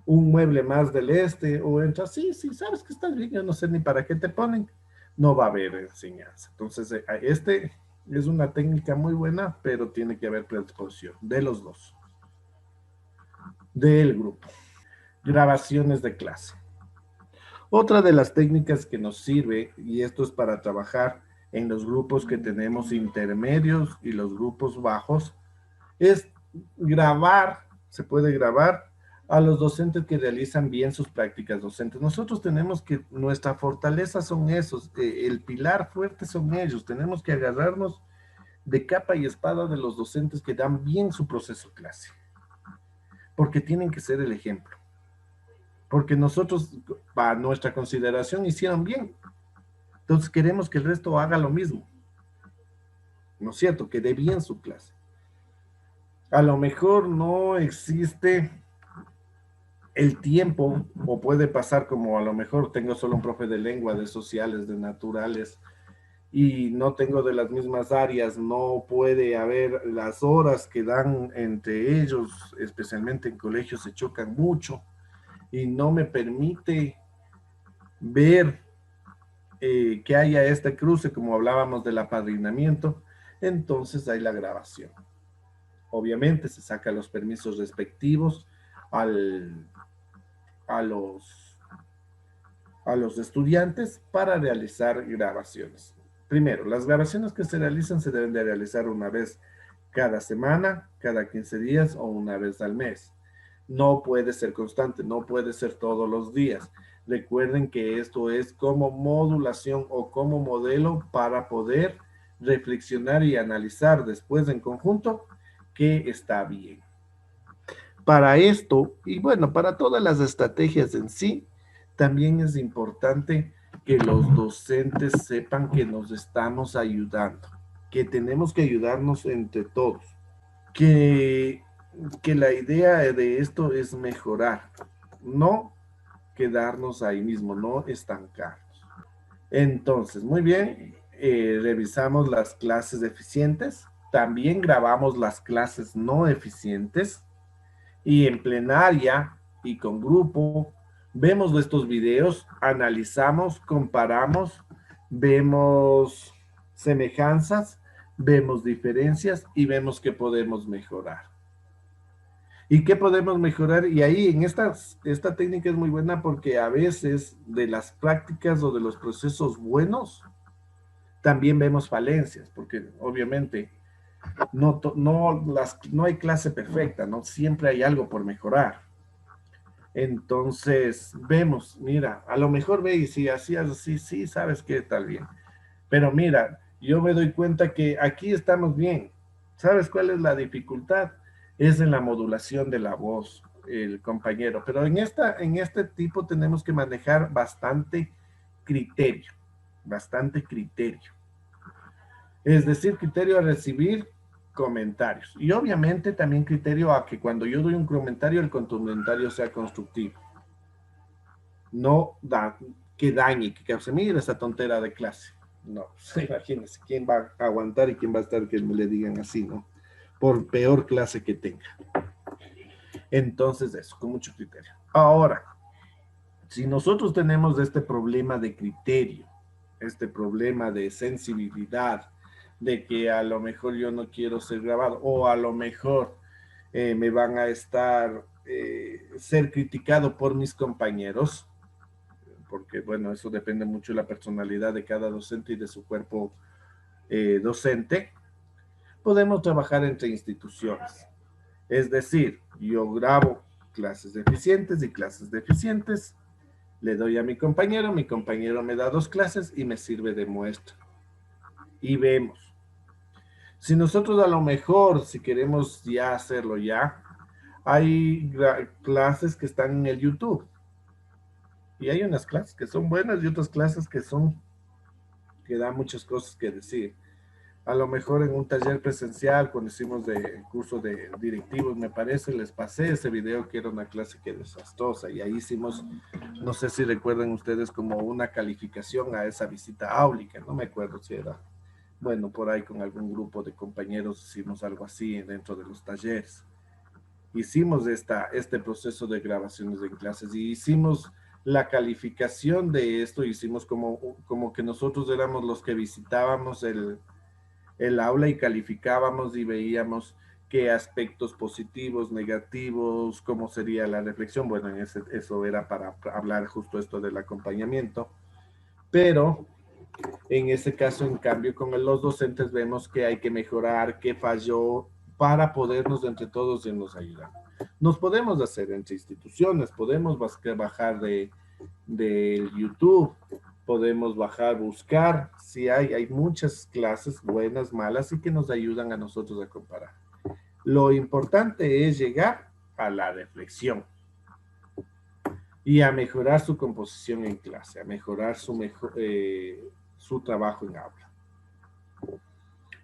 un mueble más del este, o entra, sí, sabes que estás bien, yo no sé ni para qué te ponen, no va a haber enseñanza. Entonces, este es una técnica muy buena, pero tiene que haber predisposición de los dos, del grupo. Grabaciones de clase. Otra de las técnicas que nos sirve, y esto es para trabajar en los grupos que tenemos intermedios y los grupos bajos, es grabar, se puede grabar a los docentes que realizan bien sus prácticas docentes. Nosotros tenemos que, nuestra fortaleza son esos, el pilar fuerte son ellos, tenemos que agarrarnos de capa y espada de los docentes que dan bien su proceso clase, porque tienen que ser el ejemplo, porque nosotros, para nuestra consideración, hicieron bien, entonces queremos que el resto haga lo mismo, ¿no es cierto? Que dé bien su clase. A lo mejor no existe el tiempo, o puede pasar como a lo mejor tengo solo un profe de lengua, de sociales, de naturales, y no tengo de las mismas áreas, no puede haber las horas que dan entre ellos, especialmente en colegios, se chocan mucho y no me permite ver que haya este cruce, como hablábamos del apadrinamiento, entonces hay la grabación. Obviamente se saca los permisos respectivos al, a los estudiantes para realizar grabaciones. Primero, las grabaciones que se realizan se deben de realizar una vez cada semana, cada 15 días o una vez al mes. No puede ser constante, no puede ser todos los días. Recuerden que esto es como modulación o como modelo para poder reflexionar y analizar después en conjunto qué está bien. Para esto, y bueno, para todas las estrategias en sí, también es importante que los docentes sepan que nos estamos ayudando, que tenemos que ayudarnos entre todos, que, que la idea de esto es mejorar, no quedarnos ahí mismo, no estancarnos. Entonces, muy bien, revisamos las clases eficientes, también grabamos las clases no eficientes y en plenaria y con grupo vemos estos videos, analizamos, comparamos, vemos semejanzas, vemos diferencias y vemos qué podemos mejorar. ¿Y qué podemos mejorar? Y ahí en esta técnica es muy buena porque a veces de las prácticas o de los procesos buenos también vemos falencias, porque obviamente no hay clase perfecta, ¿no? Siempre hay algo por mejorar. Entonces, vemos, mira, a lo mejor ve y si hacías así, sí, sabes que tal bien. Pero mira, yo me doy cuenta que aquí estamos bien. ¿Sabes cuál es la dificultad? Es en la modulación de la voz, el compañero. Pero en este tipo tenemos que manejar criterio, bastante criterio. Es decir, criterio a recibir comentarios. Y obviamente también criterio a que cuando yo doy un comentario, el comentario sea constructivo. No que dañe, que cause, mira esa tontera de clase. No, imagínense, ¿quién va a aguantar y quién va a estar que le digan así, no? Por peor clase que tenga. Entonces, eso, con mucho criterio. Ahora, si nosotros tenemos este problema de criterio, este problema de sensibilidad, de que a lo mejor yo no quiero ser grabado, o a lo mejor me van a ser criticado por mis compañeros, porque bueno, eso depende mucho de la personalidad de cada docente y de su cuerpo docente, podemos trabajar entre instituciones. Es decir, yo grabo clases deficientes y clases deficientes, le doy a mi compañero me da 2 clases y me sirve de muestra. Y vemos. Si nosotros a lo mejor, si queremos ya hacerlo ya, hay clases que están en el YouTube. Y hay unas clases que son buenas y otras clases que dan muchas cosas que decir. A lo mejor en un taller presencial, cuando hicimos de curso de directivos, me parece, les pasé ese video que era una clase que desastrosa y ahí hicimos, no sé si recuerdan ustedes, como una calificación a esa visita áulica, no me acuerdo si era, bueno, por ahí con algún grupo de compañeros hicimos algo así dentro de los talleres. Hicimos este proceso de grabaciones en clases y hicimos la calificación de esto, hicimos como que nosotros éramos los que visitábamos el aula y calificábamos y veíamos qué aspectos positivos, negativos, cómo sería la reflexión. Bueno, eso era para hablar justo esto del acompañamiento. Pero en ese caso, en cambio, con los docentes vemos que hay que mejorar, qué falló, para podernos entre todos irnos ayudar. Nos podemos hacer entre instituciones, podemos bajar de YouTube, podemos bajar, buscar, si hay muchas clases buenas, malas y que nos ayudan a nosotros a comparar. Lo importante es llegar a la reflexión y a mejorar su composición en clase, a mejorar su trabajo en aula.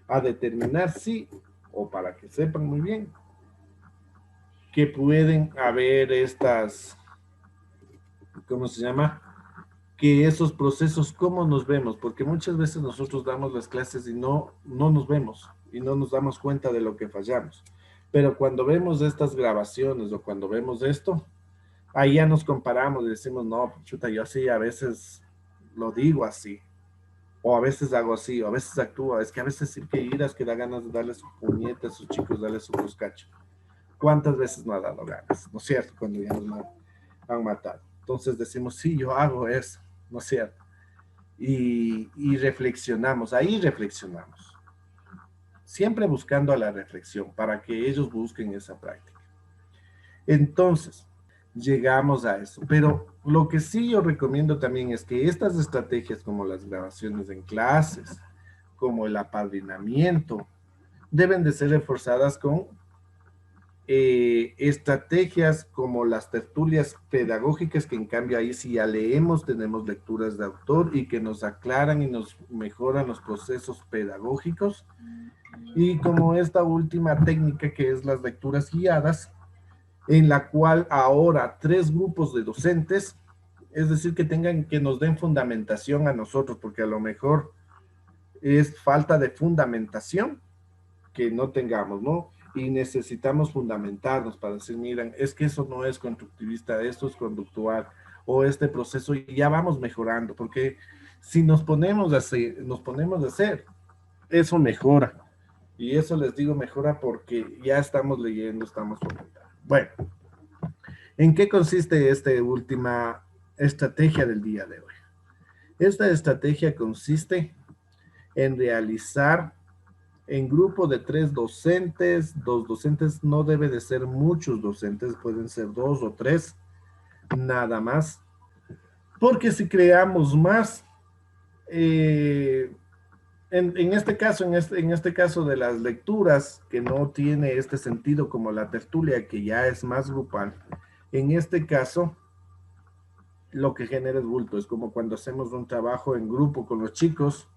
A determinar si, o para que sepan muy bien, que pueden haber ¿cómo se llama? que esos procesos, ¿cómo nos vemos? Porque muchas veces nosotros damos las clases y no nos vemos y no nos damos cuenta de lo que fallamos. Pero cuando vemos estas grabaciones o cuando vemos esto, ahí ya nos comparamos y decimos, no, chuta, yo sí a veces lo digo así, o a veces hago así, o a veces actúo. Es que a veces sí que iras que da ganas de darle su puñete a sus chicos, darle su cuscacho. ¿Cuántas veces no ha dado ganas? ¿No es cierto? Cuando ya nos han matado. Entonces decimos, sí, yo hago eso, ¿no es cierto? Y reflexionamos, ahí reflexionamos, siempre buscando a la reflexión para que ellos busquen esa práctica. Entonces, llegamos a eso. Pero lo que sí yo recomiendo también es que estas estrategias como las grabaciones en clases, como el apadrinamiento, deben de ser reforzadas con estrategias como las tertulias pedagógicas, que en cambio ahí sí ya leemos, tenemos lecturas de autor y que nos aclaran y nos mejoran los procesos pedagógicos. Y como esta última técnica que es las lecturas guiadas, en la cual ahora 3 grupos de docentes, es decir, que nos den fundamentación a nosotros, porque a lo mejor es falta de fundamentación que no tengamos, ¿no? Y necesitamos fundamentarnos para decir, miren, es que eso no es constructivista, esto es conductual, o este proceso, y ya vamos mejorando, porque si nos ponemos a hacer, eso mejora. Y eso les digo mejora porque ya estamos leyendo, estamos fomentando. Bueno, ¿en qué consiste esta última estrategia del día de hoy? Esta estrategia consiste en realizar en grupo de 3 docentes, 2 docentes, no debe de ser muchos docentes, pueden ser 2 o 3, nada más, porque si creamos más, en este caso, en este caso de las lecturas, que no tiene este sentido como la tertulia, que ya es más grupal, en este caso, lo que genera es bulto, es como cuando hacemos un trabajo en grupo con los chicos,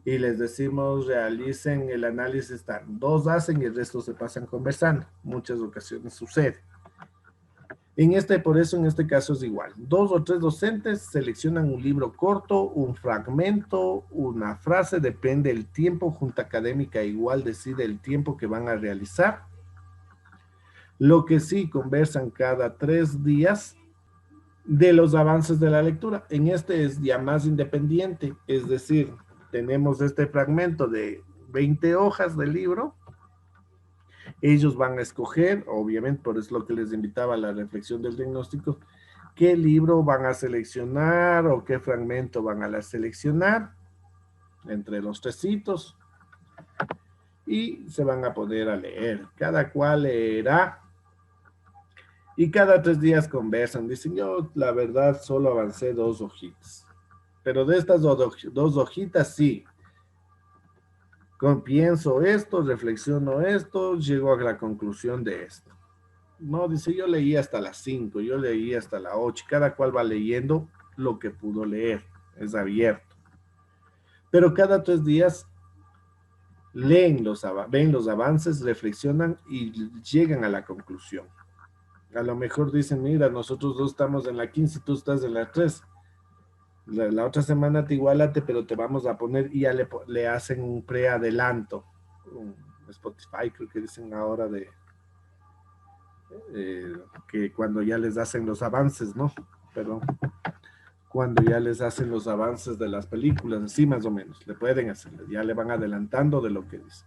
y les decimos realicen el análisis, 2 hacen y el resto se pasan conversando. Muchas ocasiones sucede. Por eso en este caso es igual. 2 o 3 docentes seleccionan un libro corto, un fragmento, una frase, depende del tiempo. Junta académica igual decide el tiempo que van a realizar. Lo que sí, conversan cada 3 días de los avances de la lectura. En este es ya más independiente, es decir, tenemos este fragmento de 20 hojas del libro, ellos van a escoger, obviamente, por eso lo que les invitaba a la reflexión del diagnóstico, qué libro van a seleccionar o qué fragmento van a seleccionar entre los 3 y se van a poner a leer. Cada cual leerá y cada 3 días conversan. Dicen, yo la verdad solo avancé 2 hojitas. Pero de estas 2 hojitas, sí, pienso esto, reflexiono esto, llego a la conclusión de esto. No, dice, yo leí hasta las 5, yo leí hasta las 8, cada cual va leyendo lo que pudo leer, es abierto. Pero cada 3 días ven los avances, reflexionan y llegan a la conclusión. A lo mejor dicen, mira, nosotros 2 estamos en la 15 y tú estás en la 3. La otra semana te igualate, pero te vamos a poner y ya le hacen un preadelanto. Spotify creo que dicen ahora que cuando ya les hacen los avances, ¿no? Perdón. Cuando ya les hacen los avances de las películas, así más o menos, le pueden hacer, ya le van adelantando de lo que dicen.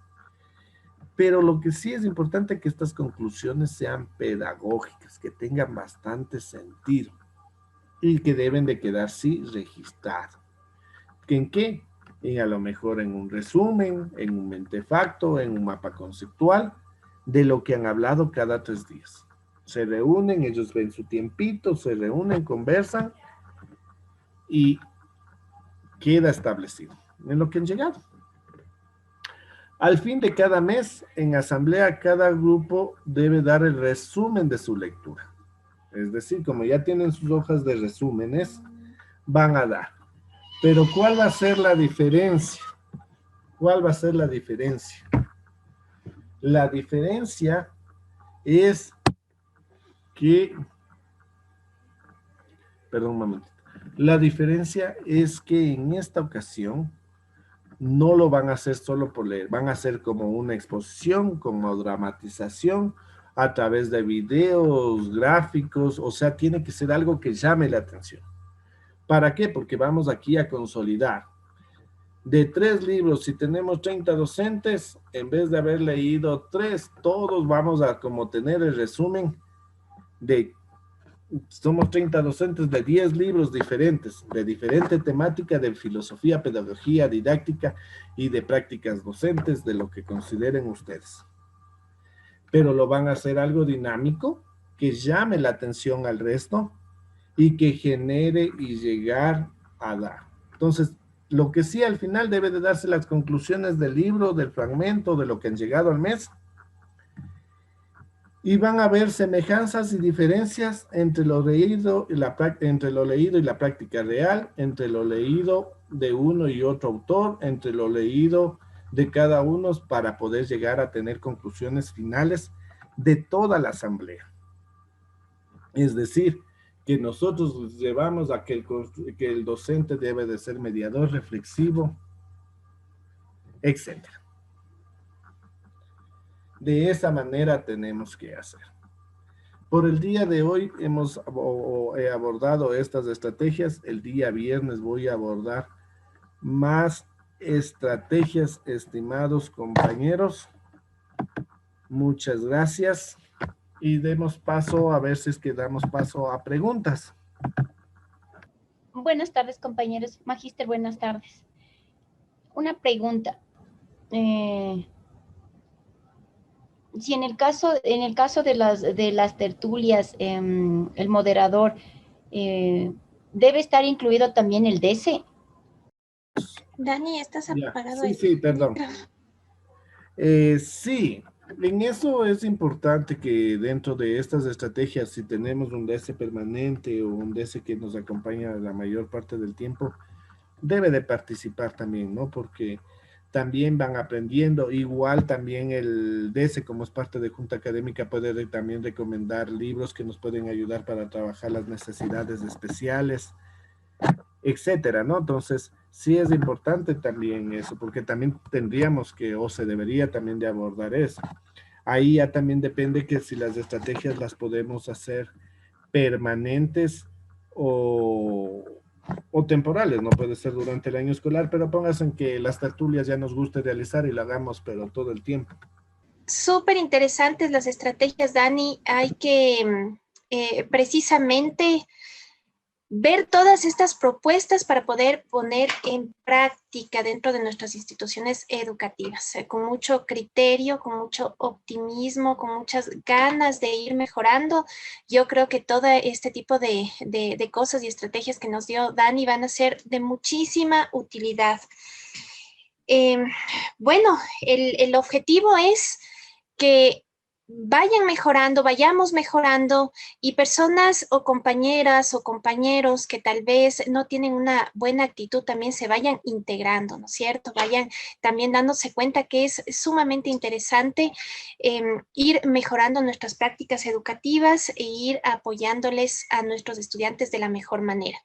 Pero lo que sí es importante es que estas conclusiones sean pedagógicas, que tengan bastante sentido y que deben de quedar, sí, registradas. ¿En qué? A lo mejor en un resumen, en un mentefacto, en un mapa conceptual de lo que han hablado cada 3 días. Se reúnen, ellos ven su tiempito, se reúnen, conversan y queda establecido en lo que han llegado. Al fin de cada mes, en asamblea, cada grupo debe dar el resumen de su lectura. Es decir, como ya tienen sus hojas de resúmenes, van a dar. Pero ¿cuál va a ser la diferencia? ¿Cuál va a ser la diferencia? La diferencia es que, perdón un momento, La diferencia es que en esta ocasión no lo van a hacer solo por leer, van a hacer como una exposición, como dramatización a través de videos, gráficos, o sea, tiene que ser algo que llame la atención. ¿Para qué? Porque vamos aquí a consolidar. De 3 libros, si tenemos 30 docentes, en vez de haber leído 3, todos vamos a como tener el resumen de, somos 30 docentes de 10 libros diferentes, de diferente temática, de filosofía, pedagogía, didáctica y de prácticas docentes, de lo que consideren ustedes. Pero lo van a hacer algo dinámico, que llame la atención al resto y que genere y llegar a dar. Entonces, lo que sí al final debe de darse las conclusiones del libro, del fragmento, de lo que han llegado al mes, y van a ver semejanzas y diferencias entre lo leído y la práctica real, entre lo leído de uno y otro autor, entre lo leído de cada uno para poder llegar a tener conclusiones finales de toda la asamblea. Es decir, que nosotros llevamos a que el docente debe de ser mediador, reflexivo, etc. De esa manera tenemos que hacer. Por el día de hoy he abordado estas estrategias. El día viernes voy a abordar más estrategias, estimados compañeros. Muchas gracias. Y demos paso, a ver si es que damos paso a preguntas. Buenas tardes, compañeros. Magíster, buenas tardes. Una pregunta. Si en el caso de las tertulias, el moderador, ¿debe estar incluido también el DC? Dani, ¿estás apagado? Sí, perdón. Sí, en eso es importante que dentro de estas estrategias, si tenemos un DC permanente o un DC que nos acompaña la mayor parte del tiempo, debe de participar también, ¿no? Porque también van aprendiendo. Igual también el DC, como es parte de Junta Académica, puede también recomendar libros que nos pueden ayudar para trabajar las necesidades especiales, etcétera, ¿no? Entonces, sí es importante también eso, porque también tendríamos que, o se debería también de abordar eso. Ahí ya también depende que si las estrategias las podemos hacer permanentes o temporales, no puede ser durante el año escolar, pero póngase en que las tertulias ya nos guste realizar y la hagamos, pero todo el tiempo. Súper interesantes las estrategias, Dani. Hay que precisamente ver todas estas propuestas para poder poner en práctica dentro de nuestras instituciones educativas, con mucho criterio, con mucho optimismo, con muchas ganas de ir mejorando. Yo creo que todo este tipo de cosas y estrategias que nos dio Dani van a ser de muchísima utilidad. Bueno, el objetivo es que vayamos mejorando y personas o compañeras o compañeros que tal vez no tienen una buena actitud también se vayan integrando, ¿no es cierto? Vayan también dándose cuenta que es sumamente interesante ir mejorando nuestras prácticas educativas e ir apoyándoles a nuestros estudiantes de la mejor manera.